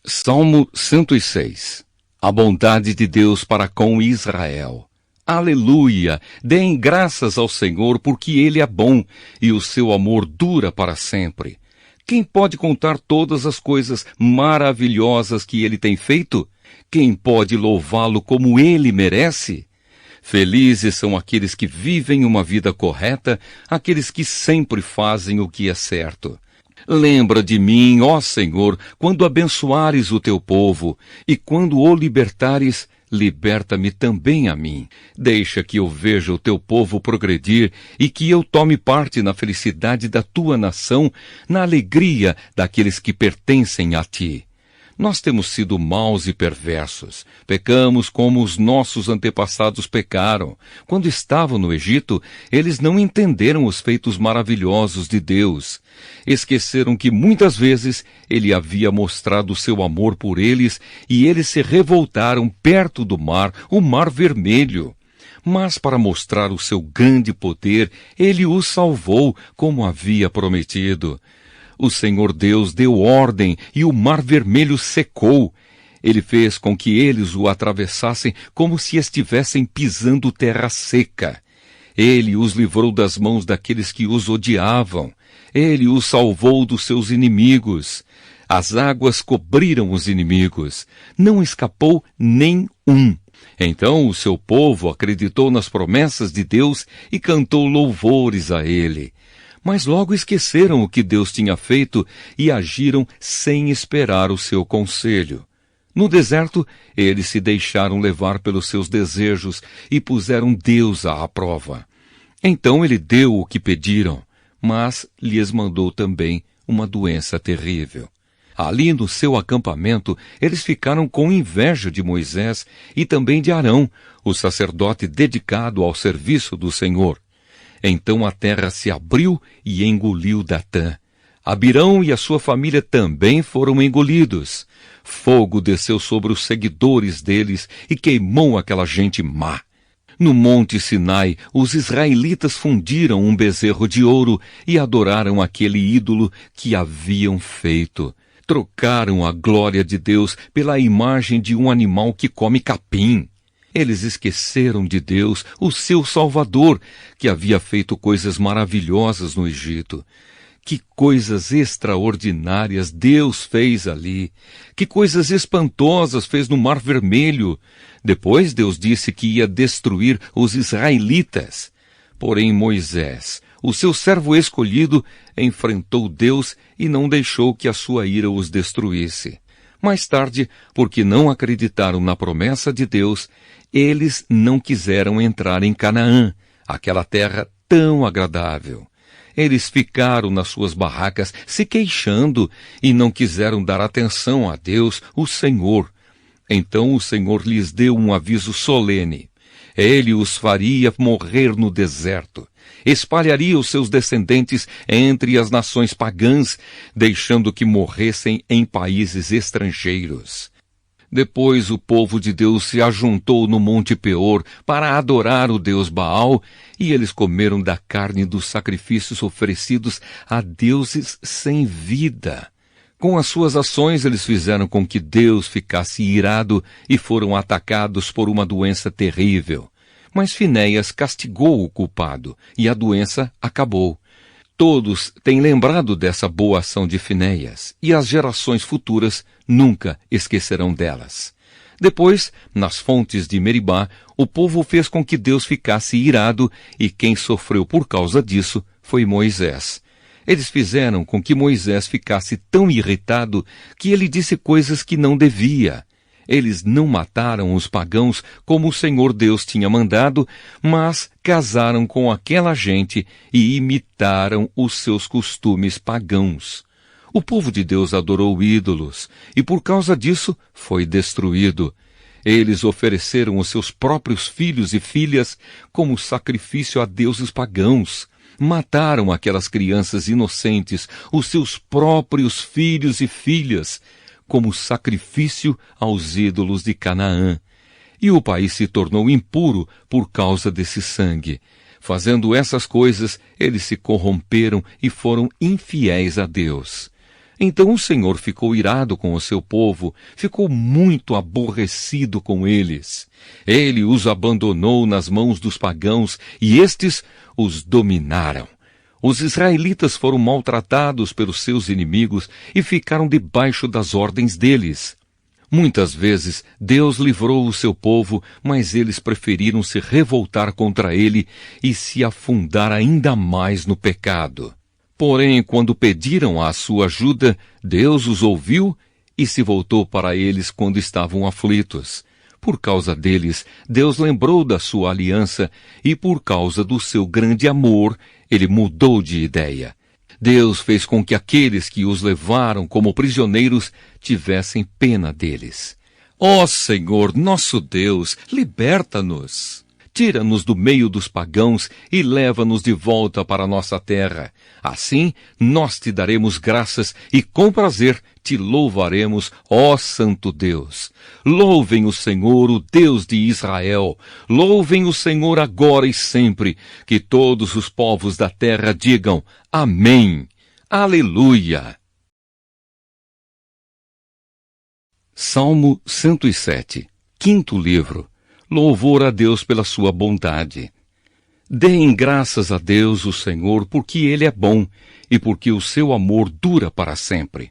Salmo 106. A bondade de Deus para com Israel. Aleluia! Deem graças ao Senhor, porque Ele é bom, e o seu amor dura para sempre. Quem pode contar todas as coisas maravilhosas que Ele tem feito? Quem pode louvá-lo como Ele merece? Felizes são aqueles que vivem uma vida correta, aqueles que sempre fazem o que é certo. Lembra de mim, ó Senhor, quando abençoares o teu povo, e quando o libertares, liberta-me também a mim. Deixa que eu veja o teu povo progredir e que eu tome parte na felicidade da tua nação, na alegria daqueles que pertencem a ti. Nós temos sido maus e perversos. Pecamos como os nossos antepassados pecaram. Quando estavam no Egito, eles não entenderam os feitos maravilhosos de Deus. Esqueceram que muitas vezes Ele havia mostrado seu amor por eles e eles se revoltaram perto do mar, o Mar Vermelho. Mas para mostrar o seu grande poder, Ele os salvou como havia prometido. O Senhor Deus deu ordem e o Mar Vermelho secou. Ele fez com que eles o atravessassem como se estivessem pisando terra seca. Ele os livrou das mãos daqueles que os odiavam. Ele os salvou dos seus inimigos. As águas cobriram os inimigos. Não escapou nem um. Então o seu povo acreditou nas promessas de Deus e cantou louvores a Ele. Mas logo esqueceram o que Deus tinha feito e agiram sem esperar o seu conselho. No deserto, eles se deixaram levar pelos seus desejos e puseram Deus à prova. Então ele deu o que pediram, mas lhes mandou também uma doença terrível. Ali no seu acampamento, eles ficaram com inveja de Moisés e também de Arão, o sacerdote dedicado ao serviço do Senhor. Então a terra se abriu e engoliu Datã. Abirão e a sua família também foram engolidos. Fogo desceu sobre os seguidores deles e queimou aquela gente má. No monte Sinai, os israelitas fundiram um bezerro de ouro e adoraram aquele ídolo que haviam feito. Trocaram a glória de Deus pela imagem de um animal que come capim. Eles esqueceram de Deus, o seu Salvador, que havia feito coisas maravilhosas no Egito. Que coisas extraordinárias Deus fez ali! Que coisas espantosas fez no Mar Vermelho! Depois Deus disse que ia destruir os israelitas. Porém Moisés, o seu servo escolhido, enfrentou Deus e não deixou que a sua ira os destruísse. Mais tarde, porque não acreditaram na promessa de Deus, eles não quiseram entrar em Canaã, aquela terra tão agradável. Eles ficaram nas suas barracas se queixando e não quiseram dar atenção a Deus, o Senhor. Então o Senhor lhes deu um aviso solene. Ele os faria morrer no deserto. Espalharia os seus descendentes entre as nações pagãs, deixando que morressem em países estrangeiros. Depois o povo de Deus se ajuntou no Monte Peor para adorar o deus Baal, e eles comeram da carne dos sacrifícios oferecidos a deuses sem vida. Com as suas ações eles fizeram com que Deus ficasse irado e foram atacados por uma doença terrível. Mas Finéias castigou o culpado, e a doença acabou. Todos têm lembrado dessa boa ação de Finéias, e as gerações futuras nunca esquecerão delas. Depois, nas fontes de Meribá, o povo fez com que Deus ficasse irado, e quem sofreu por causa disso foi Moisés. Eles fizeram com que Moisés ficasse tão irritado que ele disse coisas que não devia. Eles não mataram os pagãos como o Senhor Deus tinha mandado, mas casaram com aquela gente e imitaram os seus costumes pagãos. O povo de Deus adorou ídolos e por causa disso foi destruído. Eles ofereceram os seus próprios filhos e filhas como sacrifício a deuses pagãos. Mataram aquelas crianças inocentes, os seus próprios filhos e filhas, como sacrifício aos ídolos de Canaã. E o país se tornou impuro por causa desse sangue. Fazendo essas coisas, eles se corromperam e foram infiéis a Deus. Então o Senhor ficou irado com o seu povo, ficou muito aborrecido com eles. Ele os abandonou nas mãos dos pagãos e estes os dominaram. Os israelitas foram maltratados pelos seus inimigos e ficaram debaixo das ordens deles. Muitas vezes Deus livrou o seu povo, mas eles preferiram se revoltar contra ele e se afundar ainda mais no pecado. Porém, quando pediram a sua ajuda, Deus os ouviu e se voltou para eles quando estavam aflitos. Por causa deles, Deus lembrou da sua aliança e por causa do seu grande amor, ele mudou de ideia. Deus fez com que aqueles que os levaram como prisioneiros tivessem pena deles. Ó Senhor, nosso Deus, liberta-nos! Tira-nos do meio dos pagãos e leva-nos de volta para a nossa terra. Assim, nós te daremos graças e com prazer te louvaremos, ó Santo Deus. Louvem o Senhor, o Deus de Israel. Louvem o Senhor agora e sempre. Que todos os povos da terra digam amém. Aleluia. Salmo 107, quinto livro. Louvor a Deus pela sua bondade. Deem graças a Deus, o Senhor, porque Ele é bom e porque o seu amor dura para sempre.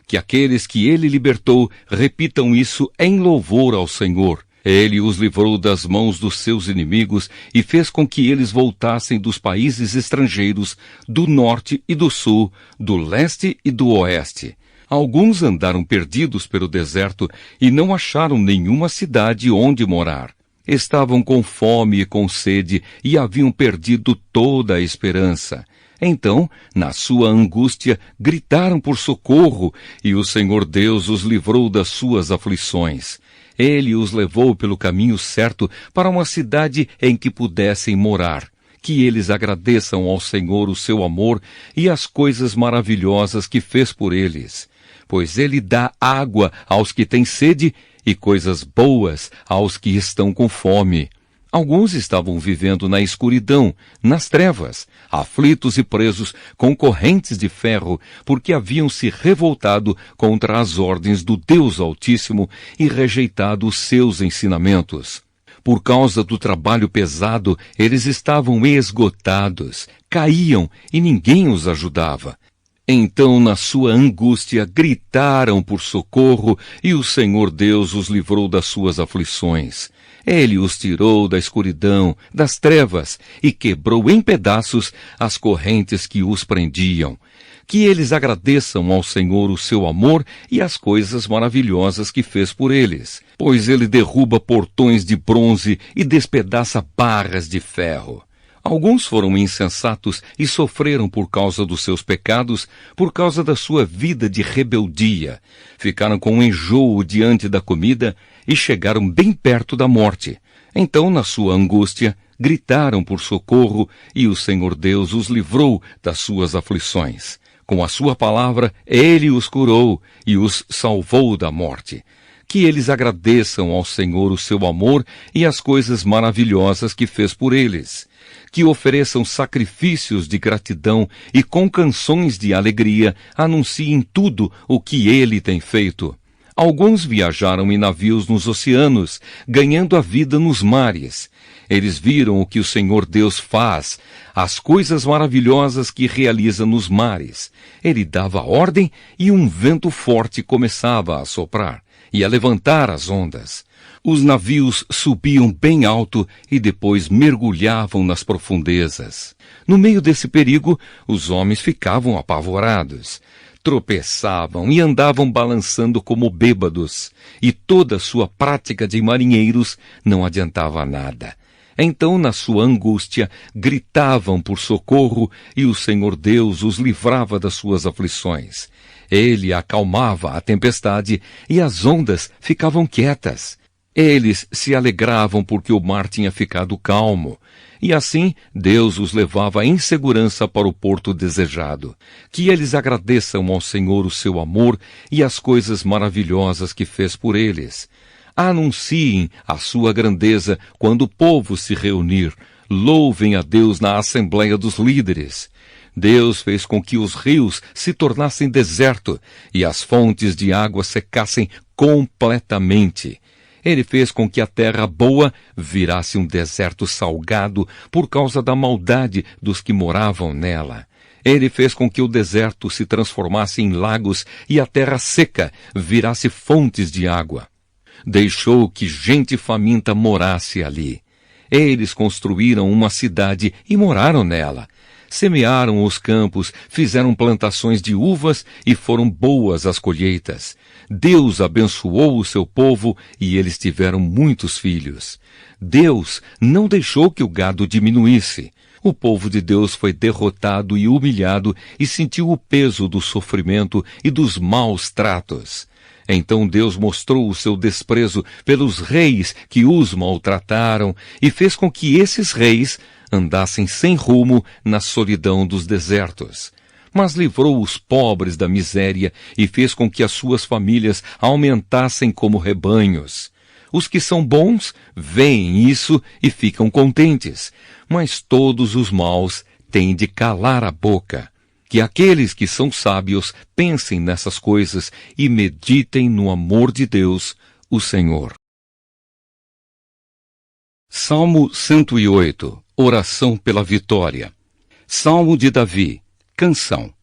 Que aqueles que Ele libertou repitam isso em louvor ao Senhor. Ele os livrou das mãos dos seus inimigos e fez com que eles voltassem dos países estrangeiros, do norte e do sul, do leste e do oeste. Alguns andaram perdidos pelo deserto e não acharam nenhuma cidade onde morar. Estavam com fome e com sede e haviam perdido toda a esperança. Então, na sua angústia, gritaram por socorro e o Senhor Deus os livrou das suas aflições. Ele os levou pelo caminho certo para uma cidade em que pudessem morar. Que eles agradeçam ao Senhor o seu amor e as coisas maravilhosas que fez por eles. Pois Ele dá água aos que têm sede e coisas boas aos que estão com fome. Alguns estavam vivendo na escuridão, nas trevas, aflitos e presos com correntes de ferro, porque haviam se revoltado contra as ordens do Deus Altíssimo e rejeitado os seus ensinamentos. Por causa do trabalho pesado, eles estavam esgotados, caíam e ninguém os ajudava. Então, na sua angústia, gritaram por socorro e o Senhor Deus os livrou das suas aflições. Ele os tirou da escuridão, das trevas, e quebrou em pedaços as correntes que os prendiam. Que eles agradeçam ao Senhor o seu amor e as coisas maravilhosas que fez por eles, pois ele derruba portões de bronze e despedaça barras de ferro. Alguns foram insensatos e sofreram por causa dos seus pecados, por causa da sua vida de rebeldia. Ficaram com enjoo diante da comida e chegaram bem perto da morte. Então, na sua angústia, gritaram por socorro e o Senhor Deus os livrou das suas aflições. Com a sua palavra, Ele os curou e os salvou da morte. Que eles agradeçam ao Senhor o seu amor e as coisas maravilhosas que fez por eles. Que ofereçam sacrifícios de gratidão e com canções de alegria anunciem tudo o que Ele tem feito. Alguns viajaram em navios nos oceanos, ganhando a vida nos mares. Eles viram o que o Senhor Deus faz, as coisas maravilhosas que realiza nos mares. Ele dava ordem e um vento forte começava a soprar e a levantar as ondas. Os navios subiam bem alto e depois mergulhavam nas profundezas. No meio desse perigo, os homens ficavam apavorados. Tropeçavam e andavam balançando como bêbados, e toda a sua prática de marinheiros não adiantava nada. Então, na sua angústia, gritavam por socorro e o Senhor Deus os livrava das suas aflições. Ele acalmava a tempestade e as ondas ficavam quietas. Eles se alegravam porque o mar tinha ficado calmo. E assim, Deus os levava em segurança para o porto desejado. Que eles agradeçam ao Senhor o seu amor e as coisas maravilhosas que fez por eles. Anunciem a sua grandeza quando o povo se reunir. Louvem a Deus na assembleia dos líderes. Deus fez com que os rios se tornassem deserto e as fontes de água secassem completamente. Ele fez com que a terra boa virasse um deserto salgado por causa da maldade dos que moravam nela. Ele fez com que o deserto se transformasse em lagos e a terra seca virasse fontes de água. Deixou que gente faminta morasse ali. Eles construíram uma cidade e moraram nela. Semearam os campos, fizeram plantações de uvas e foram boas as colheitas. Deus abençoou o seu povo e eles tiveram muitos filhos. Deus não deixou que o gado diminuísse. O povo de Deus foi derrotado e humilhado e sentiu o peso do sofrimento e dos maus tratos. Então Deus mostrou o seu desprezo pelos reis que os maltrataram e fez com que esses reis andassem sem rumo na solidão dos desertos. Mas livrou os pobres da miséria e fez com que as suas famílias aumentassem como rebanhos. Os que são bons veem isso e ficam contentes, mas todos os maus têm de calar a boca. Que aqueles que são sábios pensem nessas coisas e meditem no amor de Deus, o Senhor. Salmo 108. Oração pela vitória. Salmo de Davi. Canção.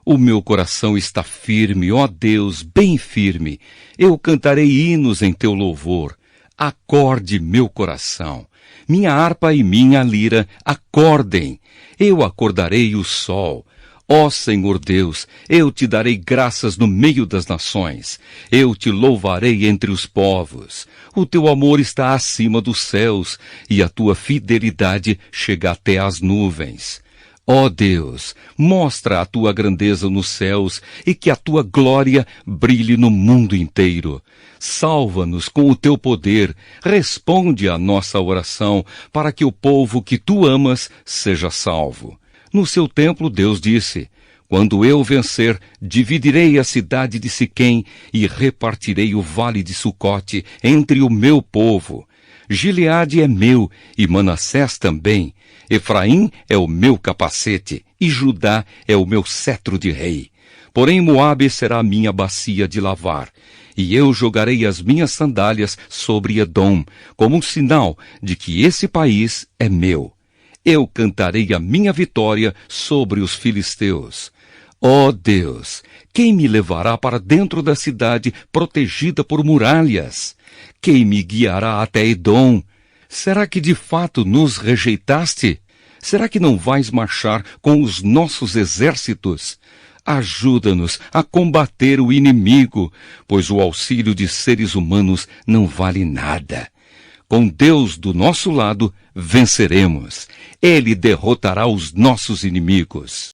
O meu coração está firme, ó Deus, bem firme. Eu cantarei hinos em teu louvor. Acorde meu coração. Minha harpa e minha lira acordem. Eu acordarei o sol. Ó Senhor Deus, eu te darei graças no meio das nações. Eu te louvarei entre os povos. O teu amor está acima dos céus e a tua fidelidade chega até as nuvens. Ó Deus, mostra a tua grandeza nos céus e que a tua glória brilhe no mundo inteiro. Salva-nos com o teu poder, responde à nossa oração, para que o povo que tu amas seja salvo. No seu templo Deus disse: quando eu vencer, dividirei a cidade de Siquém e repartirei o vale de Sucote entre o meu povo. Gileade é meu e Manassés também. Efraim é o meu capacete e Judá é o meu cetro de rei. Porém Moabe será a minha bacia de lavar, e eu jogarei as minhas sandálias sobre Edom, como um sinal de que esse país é meu. Eu cantarei a minha vitória sobre os filisteus. Ó Deus, quem me levará para dentro da cidade protegida por muralhas? Quem me guiará até Edom? Será que de fato nos rejeitaste? Será que não vais marchar com os nossos exércitos? Ajuda-nos a combater o inimigo, pois o auxílio de seres humanos não vale nada. Com Deus do nosso lado, venceremos. Ele derrotará os nossos inimigos.